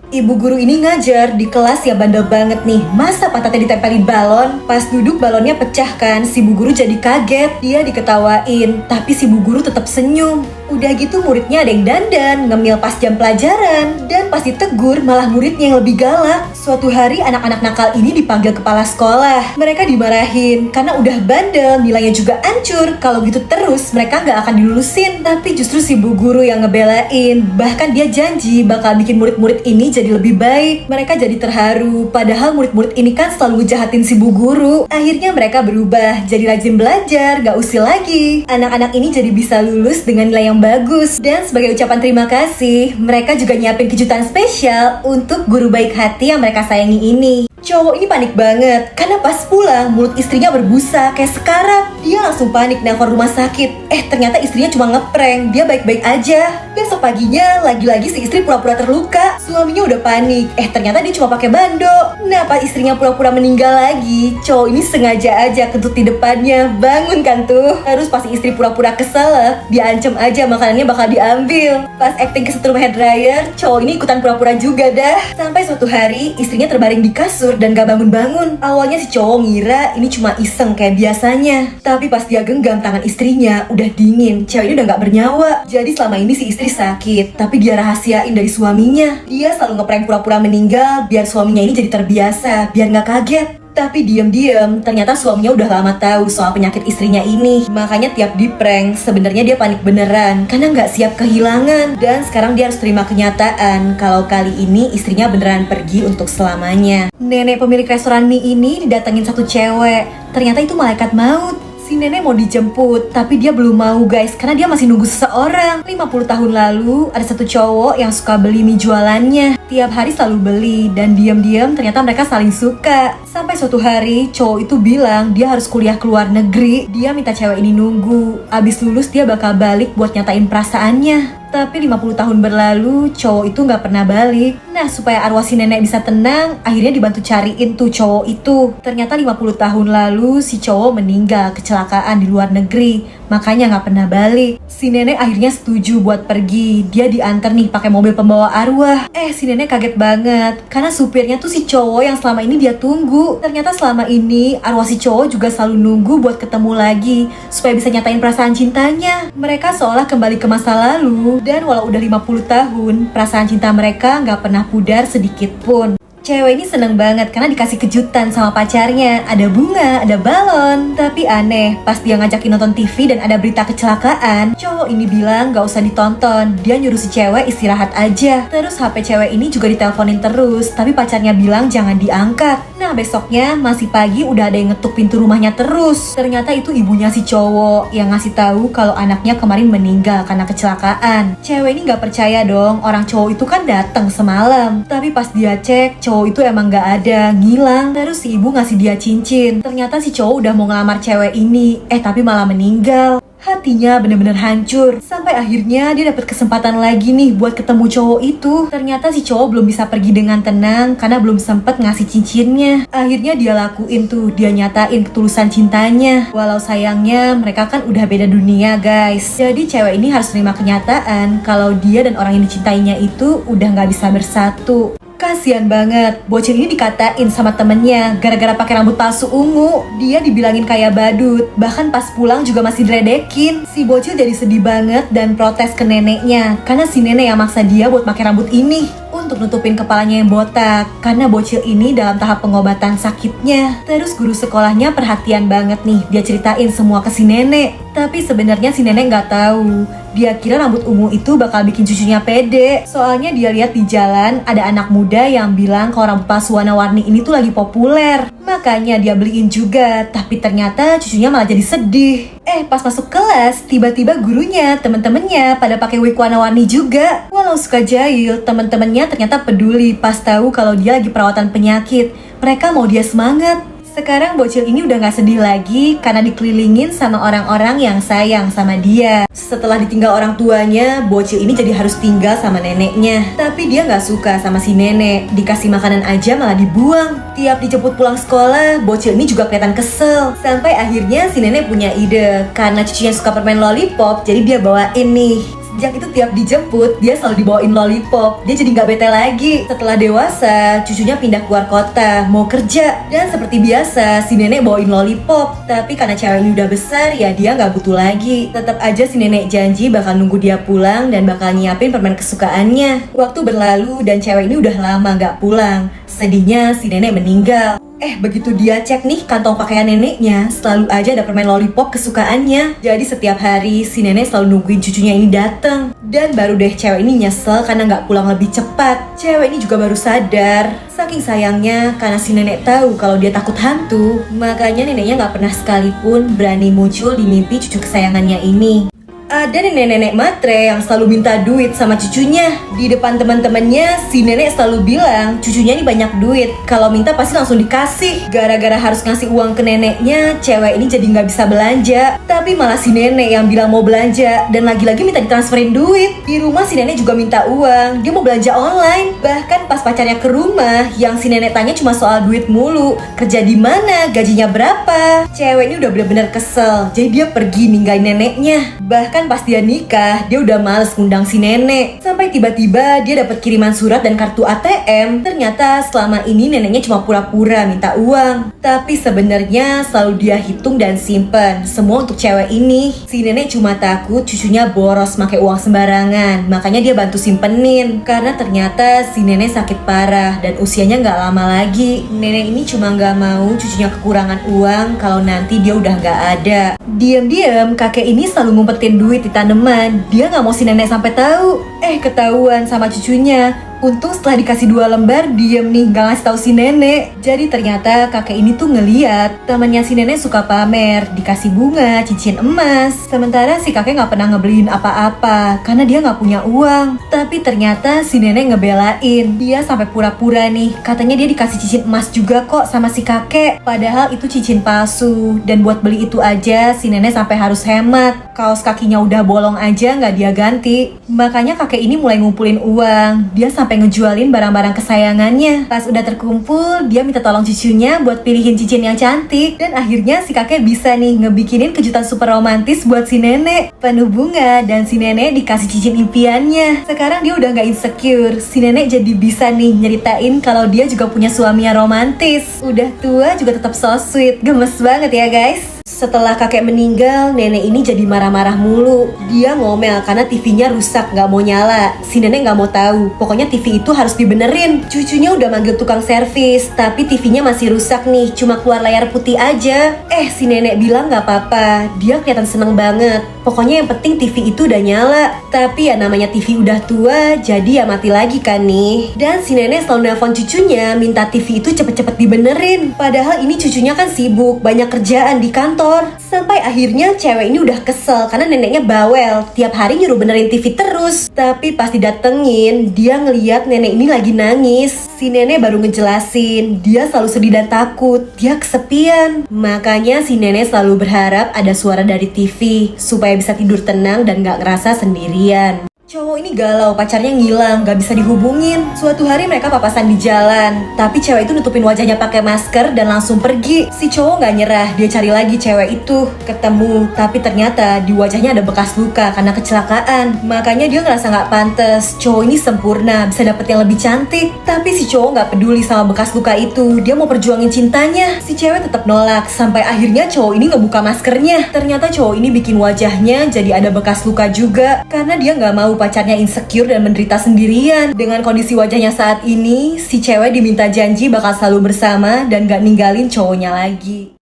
Ibu guru ini ngajar di kelas ya bandel banget nih. Masa pantatnya ditempelin balon? Pas duduk balonnya pecah kan, si bu guru jadi kaget. Dia diketawain, tapi si bu guru tetap senyum. Udah gitu muridnya ada yang dandan, ngemil pas jam pelajaran. Dan pas ditegur malah muridnya yang lebih galak. Suatu hari anak-anak nakal ini dipanggil kepala sekolah. Mereka dimarahin karena udah bandel, nilainya juga hancur. Kalau gitu terus mereka nggak akan dilulusin. Tapi justru si bu guru yang ngebelain. Bahkan dia janji bakal bikin murid-murid ini jadi lebih baik. Mereka jadi terharu, padahal murid-murid ini kan selalu ngejahatin si bu guru. Akhirnya mereka berubah, jadi rajin belajar, gak usil lagi. Anak-anak ini jadi bisa lulus dengan nilai yang bagus. Dan sebagai ucapan terima kasih, mereka juga nyiapin kejutan spesial untuk guru baik hati yang mereka sayangi ini. Cowok ini panik banget, karena pas pulang mulut istrinya berbusa kayak sekarat. Dia langsung panik nelfon rumah sakit. Ternyata istrinya cuma ngeprank, dia baik-baik aja. Besok paginya, lagi-lagi si istri pura-pura terluka. Suaminya udah panik, ternyata dia cuma pakai bando. Nah, pas istrinya pura-pura meninggal lagi, cowok ini sengaja aja kentut di depannya. Bangun kan tuh. Terus pas istri pura-pura kesel, dia ancam aja makanannya bakal diambil. Pas acting kesetrum hair dryer, cowok ini ikutan pura-pura juga dah. Sampai suatu hari, istrinya terbaring di kasur dan gak bangun-bangun. Awalnya si cowok ngira ini cuma iseng kayak biasanya. Tapi pas dia genggam tangan istrinya, udah dingin. Cewek ini udah gak bernyawa. Jadi selama ini si istri sakit, tapi dia rahasiain dari suaminya. Dia selalu ngeprank pura-pura meninggal biar suaminya ini jadi terbiasa, biar gak kaget. Tapi diam-diam, ternyata suaminya udah lama tahu soal penyakit istrinya ini. Makanya tiap di prank, sebenarnya dia panik beneran karena nggak siap kehilangan. Dan sekarang dia harus terima kenyataan kalau kali ini istrinya beneran pergi untuk selamanya. Nenek pemilik restoran mie ini didatengin satu cewek. Ternyata itu malaikat maut. Si nenek mau dijemput, tapi dia belum mau guys, karena dia masih nunggu seseorang. 50 tahun lalu, ada satu cowok yang suka beli mie jualannya. Tiap hari selalu beli, dan diam-diam ternyata mereka saling suka. Sampai suatu hari, cowok itu bilang dia harus kuliah ke luar negeri. Dia minta cewek ini nunggu. Abis lulus dia bakal balik buat nyatain perasaannya. Tapi 50 tahun berlalu, cowok itu gak pernah balik. Nah, supaya arwah si nenek bisa tenang, akhirnya dibantu cariin tuh cowok itu. Ternyata 50 tahun lalu, si cowok meninggal kecelakaan di luar negeri. Makanya gak pernah balik. Si nenek akhirnya setuju buat pergi. Dia diantar nih pakai mobil pembawa arwah. Si nenek kaget banget, karena supirnya tuh si cowok yang selama ini dia tunggu. Ternyata selama ini, arwah si cowok juga selalu nunggu buat ketemu lagi, supaya bisa nyatain perasaan cintanya. Mereka seolah kembali ke masa lalu. Dan walau udah 50 tahun, perasaan cinta mereka gak pernah pudar sedikit pun. Cewek ini seneng banget karena dikasih kejutan sama pacarnya. Ada bunga, ada balon. Tapi aneh, pas dia ngajakin nonton TV dan ada berita kecelakaan, cowok ini bilang gak usah ditonton. Dia nyuruh si cewek istirahat aja. Terus HP cewek ini juga diteleponin terus, tapi pacarnya bilang jangan diangkat. Nah, besoknya masih pagi udah ada yang ngetuk pintu rumahnya terus. Ternyata itu ibunya si cowok yang ngasih tahu kalau anaknya kemarin meninggal karena kecelakaan. Cewek ini gak percaya dong, orang cowok itu kan datang semalam. Tapi pas dia cek, cowok itu emang gak ada, ngilang. Terus si ibu ngasih dia cincin. Ternyata si cowok udah mau ngelamar cewek ini, tapi malah meninggal. Hatinya bener-bener hancur. Sampai akhirnya dia dapat kesempatan lagi nih buat ketemu cowok itu. Ternyata si cowok belum bisa pergi dengan tenang karena belum sempet ngasih cincinnya. Akhirnya dia lakuin tuh, dia nyatain ketulusan cintanya. Walau sayangnya mereka kan udah beda dunia guys. Jadi cewek ini harus terima kenyataan kalau dia dan orang yang dicintainya itu udah gak bisa bersatu. Kasian banget, bocil ini dikatain sama temennya gara-gara pakai rambut palsu ungu. Dia dibilangin kayak badut, bahkan pas pulang juga masih diledekin. Si bocil jadi sedih banget dan protes ke neneknya karena si nenek yang maksa dia buat pakai rambut ini untuk nutupin kepalanya yang botak karena bocil ini dalam tahap pengobatan sakitnya. Terus guru sekolahnya perhatian banget nih, dia ceritain semua ke si nenek. Tapi sebenarnya si nenek nggak tahu. Dia kira rambut ungu itu bakal bikin cucunya pede. Soalnya dia lihat di jalan ada anak muda yang bilang kalau rambut palsu warna-warni ini tuh lagi populer. Makanya dia beliin juga. Tapi ternyata cucunya malah jadi sedih. Pas masuk kelas, tiba-tiba gurunya, temen-temennya pada pakai wig warna-warni juga. Walau suka jahil, temen-temennya ternyata peduli pas tahu kalau dia lagi perawatan penyakit. Mereka mau dia semangat. Sekarang bocil ini udah gak sedih lagi karena dikelilingin sama orang-orang yang sayang sama dia. Setelah ditinggal orang tuanya, bocil ini jadi harus tinggal sama neneknya. Tapi dia gak suka sama si nenek, dikasih makanan aja malah dibuang. Tiap dijemput pulang sekolah, bocil ini juga kelihatan kesel. Sampai akhirnya si nenek punya ide, karena cucunya suka permen lollipop, jadi dia bawain nih. Sejak itu tiap dijemput, dia selalu dibawain lollipop. Dia jadi nggak bete lagi. Setelah dewasa, cucunya pindah keluar kota, mau kerja. Dan seperti biasa, si nenek bawain lollipop. Tapi karena cewek ini udah besar, ya dia nggak butuh lagi. Tetap aja si nenek janji bakal nunggu dia pulang dan bakal nyiapin permen kesukaannya. Waktu berlalu dan cewek ini udah lama nggak pulang. Sedihnya si nenek meninggal. Begitu dia cek nih kantong pakaian neneknya, selalu aja ada permen lollipop kesukaannya. Jadi setiap hari si nenek selalu nungguin cucunya ini datang. Dan baru deh cewek ini nyesel karena nggak pulang lebih cepat. Cewek ini juga baru sadar, saking sayangnya karena si nenek tahu kalau dia takut hantu, makanya neneknya nggak pernah sekalipun berani muncul di mimpi cucu kesayangannya ini. Ada nenek-nenek matre yang selalu minta duit sama cucunya. Di depan teman-temannya, si nenek selalu bilang cucunya ini banyak duit, kalau minta pasti langsung dikasih. Gara-gara harus ngasih uang ke neneknya, cewek ini jadi nggak bisa belanja. Tapi malah si nenek yang bilang mau belanja dan lagi-lagi minta ditransferin duit. Di rumah si nenek juga minta uang, dia mau belanja online. Bahkan pas pacarnya ke rumah, yang si nenek tanya cuma soal duit mulu. Kerja di mana, gajinya berapa. Cewek ini udah bener-bener kesel, jadi dia pergi ninggalin neneknya. Bahkan pas dia nikah, dia udah males ngundang si nenek. Sampai tiba-tiba dia dapat kiriman surat dan kartu ATM. Ternyata selama ini neneknya cuma pura-pura minta uang. Tapi sebenarnya selalu dia hitung dan simpen semua untuk cewek ini. Si nenek cuma takut cucunya boros pakai uang sembarangan. Makanya dia bantu simpenin. Karena ternyata si nenek sakit parah dan usianya nggak lama lagi. Nenek ini cuma nggak mau cucunya kekurangan uang kalau nanti dia udah nggak ada. Diam-diam kakek ini selalu ngumpetin duit di tanaman. Dia nggak mau si nenek sampai tahu. Ketahuan sama cucunya. Untung setelah dikasih 2 lembar, diem nih gak ngasih tahu si nenek. Jadi ternyata kakek ini tuh ngeliat temannya si nenek suka pamer, dikasih bunga, cincin emas. Sementara si kakek gak pernah ngebeliin apa-apa karena dia gak punya uang. Tapi ternyata si nenek ngebelain. Dia sampai pura-pura nih, katanya dia dikasih cincin emas juga kok sama si kakek. Padahal itu cincin palsu. Dan buat beli itu aja si nenek sampai harus hemat. Kaos kakinya udah bolong aja gak dia ganti. Makanya kakek ini mulai ngumpulin uang. Dia sampai ngejualin barang-barang kesayangannya. Pas udah terkumpul, dia minta tolong cucunya buat pilihin cincin yang cantik. Dan akhirnya si kakek bisa nih ngebikinin kejutan super romantis buat si nenek. Penuh bunga dan si nenek dikasih cincin impiannya. Sekarang dia udah gak insecure. Si nenek jadi bisa nih nyeritain kalau dia juga punya suami yang romantis. Udah tua juga tetap so sweet. Gemes banget ya guys. Setelah kakek meninggal, nenek ini jadi marah-marah mulu. Dia ngomel karena TV-nya rusak, gak mau nyala. Si nenek gak mau tahu. Pokoknya TV itu harus dibenerin. Cucunya udah manggil tukang servis, tapi TV-nya masih rusak nih, cuma keluar layar putih aja. Si nenek bilang gak apa-apa. Dia kelihatan seneng banget. Pokoknya yang penting TV itu udah nyala. Tapi ya namanya TV udah tua, jadi ya mati lagi kan nih. Dan si nenek selalu nelpon cucunya, minta TV itu cepet-cepet dibenerin. Padahal ini cucunya kan sibuk, banyak kerjaan di kantor. Sampai akhirnya cewek ini udah kesel karena neneknya bawel, tiap hari nyuruh benerin TV terus. Tapi pas didatengin, dia ngeliat nenek ini lagi nangis. Si nenek baru ngejelasin, dia selalu sedih dan takut, dia kesepian. Makanya si nenek selalu berharap ada suara dari TV supaya bisa tidur tenang dan gak ngerasa sendirian. Cowok ini galau, pacarnya ngilang, gak bisa dihubungin. Suatu hari mereka papasan di jalan, tapi cewek itu nutupin wajahnya pakai masker dan langsung pergi. Si cowok gak nyerah, dia cari lagi cewek itu. Ketemu, tapi ternyata di wajahnya ada bekas luka karena kecelakaan. Makanya dia ngerasa gak pantas. Cowok ini sempurna, bisa dapet yang lebih cantik. Tapi si cowok gak peduli sama bekas luka itu. Dia mau perjuangin cintanya. Si cewek tetap nolak, sampai akhirnya cowok ini ngebuka maskernya. Ternyata cowok ini bikin wajahnya jadi ada bekas luka juga, karena dia gak mau pacarnya insecure dan menderita sendirian. Dengan kondisi wajahnya saat ini, si cewek diminta janji bakal selalu bersama dan gak ninggalin cowoknya lagi.